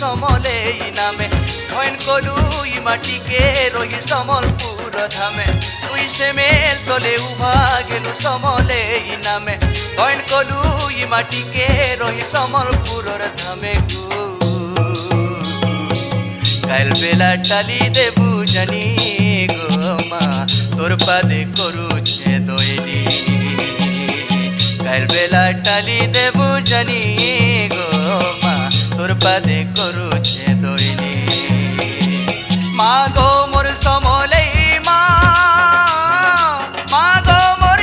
সমলে নামে হইন কলু ই মাটিকে রহি সমলপুর ধামে তুই সেমেল তলে উভা গেলু সমলে নামে হইন কলু ই মাটিকে রহি সমলপুরর ধামে গু কাল বেলা টালি দেবু জানি গো মা তোর পাদে করুছে দইনি কাল বেলা টালি দেবু জানি গো মা তোর পাদে করুছে দইনি মা গো মোর সমলে